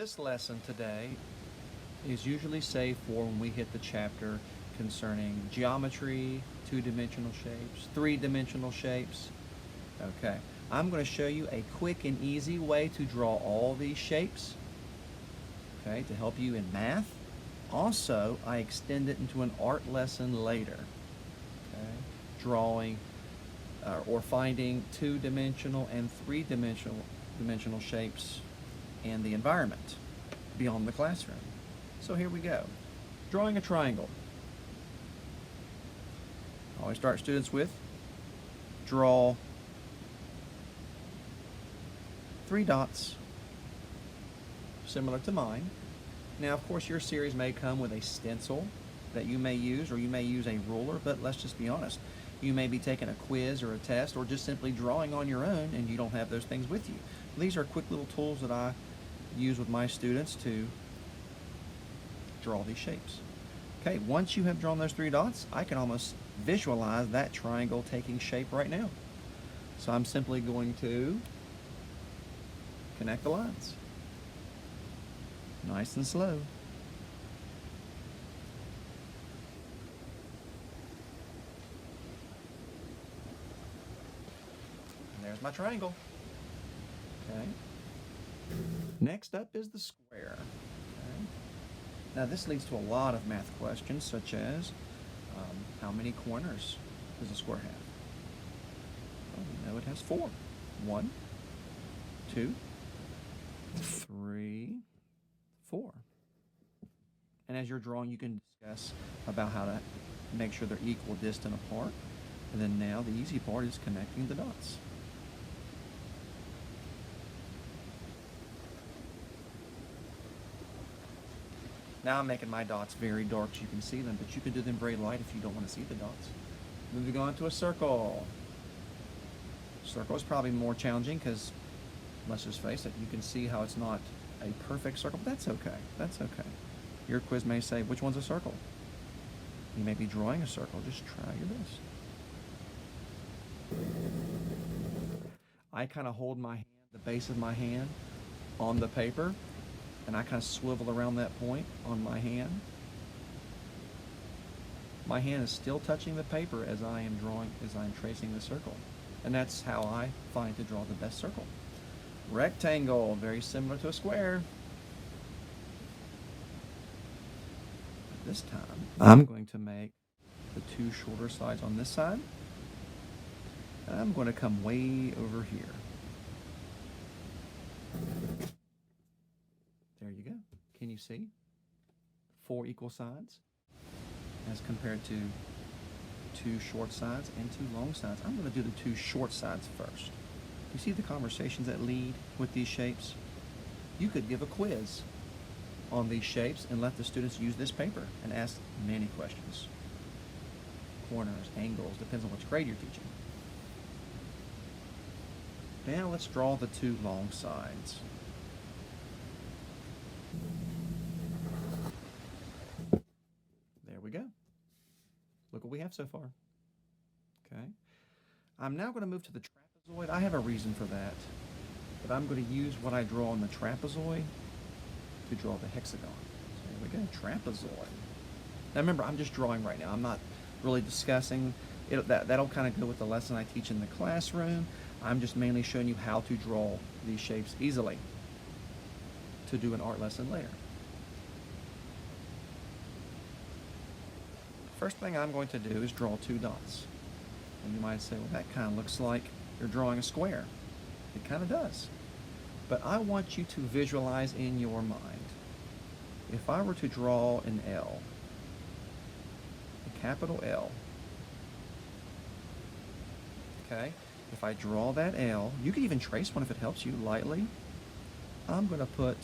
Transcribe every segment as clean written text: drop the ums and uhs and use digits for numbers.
this lesson today is usually saved for when we hit the chapter concerning geometry, two-dimensional shapes, three-dimensional shapes. Okay, I'm going to show you a quick and easy way to draw all these shapes, okay, to help you in math. Also, I extend it into an art lesson later, okay, drawing or finding two-dimensional and three-dimensional shapes in the environment beyond the classroom. So here we go. Drawing a triangle. I always start students with draw 3 dots similar to mine. Now, of course, your series may come with a stencil that you may use, or you may use a ruler, but let's just be honest. You may be taking a quiz or a test or just simply drawing on your own and you don't have those things with you. These are quick little tools that I use with my students to draw these shapes. Okay, once you have drawn those 3 dots, I can almost visualize that triangle taking shape right now. So I'm simply going to connect the lines. Nice and slow. And there's my triangle. Okay. Next up is the square. Okay. Now this leads to a lot of math questions, such as how many corners does a square have? Well, we know it has 4. 1, 2, 3, 4. And as you're drawing, you can discuss about how to make sure they're equal distant apart. And then now the easy part is connecting the dots. Now I'm making my dots very dark so you can see them, but you can do them very light if you don't want to see the dots. Moving on to a circle. Circle is probably more challenging because, let's just face it, you can see how it's not a perfect circle, but that's okay. That's okay. Your quiz may say, which one's a circle? You may be drawing a circle. Just try your best. I kind of hold my hand, the base of my hand, on the paper, and I kind of swivel around that point on my hand. My hand is still touching the paper as I am drawing, as I'm tracing the circle. And that's how I find to draw the best circle. Rectangle, very similar to a square. This time, I'm going to make the 2 shorter sides on this side. And I'm going to come way over here. There you go. Can you see? 4 equal sides as compared to 2 short sides and 2 long sides. I'm going to do the 2 short sides first. You see the conversations that lead with these shapes? You could give a quiz on these shapes and let the students use this paper and ask many questions. Corners, angles, depends on which grade you're teaching. Now let's draw the 2 long sides. There we go. Look what we have so far. Okay. I'm now going to move to the trapezoid. I have a reason for that, but I'm going to use what I draw on the trapezoid to draw the hexagon. So here we go, trapezoid. Now remember, I'm just drawing right now. I'm not really discussing it. That'll kind of go with the lesson I teach in the classroom. I'm just mainly showing you how to draw these shapes easily to do an art lesson later. First thing I'm going to do is draw 2 dots. And you might say, well, that kind of looks like you're drawing a square. It kind of does. But I want you to visualize in your mind. If I were to draw an L, a capital L, okay? If I draw that L, you can even trace one if it helps you lightly. I'm going to put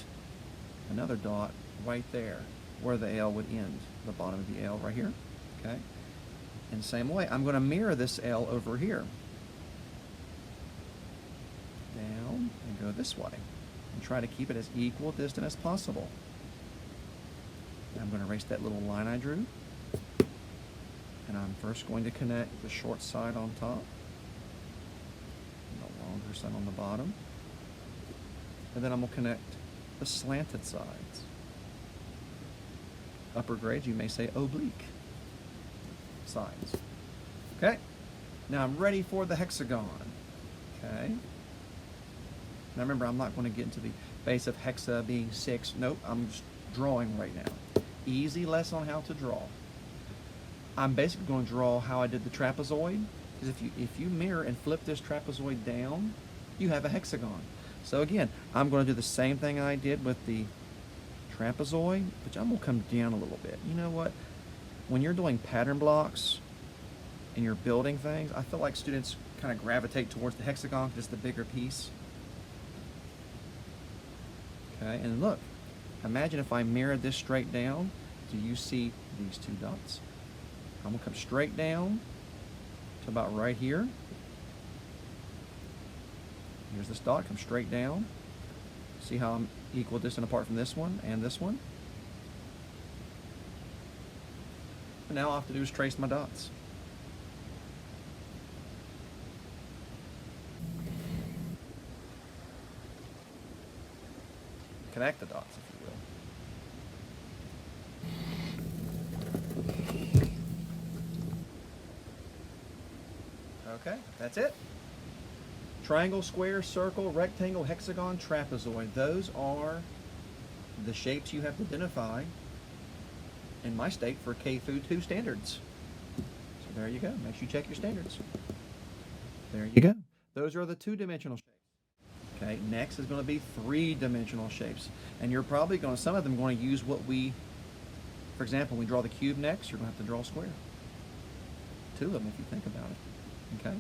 another dot right there where the L would end, the bottom of the L right here. Okay, in the same way, I'm going to mirror this L over here. Down and go this way. And try to keep it as equal distant as possible. I'm going to erase that little line I drew. And I'm first going to connect the short side on top. And the longer side on the bottom. And then I'm going to connect the slanted sides. Upper grades, you may say oblique sides. Okay, now I'm ready for the hexagon. Okay, now remember, I'm not going to get into the base of hexa being 6. Nope, I'm just drawing right now. Easy lesson on how to draw. I'm basically going to draw how I did the trapezoid, because if you mirror and flip this trapezoid down, you have a hexagon. So again, I'm going to do the same thing I did with the trapezoid, but I'm going to come down a little bit. You know what? When you're doing pattern blocks and you're building things, I feel like students kind of gravitate towards the hexagon because it's the bigger piece. Okay, and look, imagine if I mirrored this straight down. Do you see these two dots? I'm going to come straight down to about right here. Here's this dot, come straight down. See how I'm equal distant apart from this one and this one? And now all I have to do is trace my dots. Connect the dots, if you will. Okay, that's it. Triangle, square, circle, rectangle, hexagon, trapezoid. Those are the shapes you have to identify in my state for K through 2 standards. So there you go. Make sure you check your standards. There you go. Those are the 2-dimensional shapes. Okay, next is going to be 3-dimensional shapes. And you're probably going to, some of them going to use what we, for example, when we draw the cube next, you're going to have to draw a square. 2 of them if you think about it. Okay?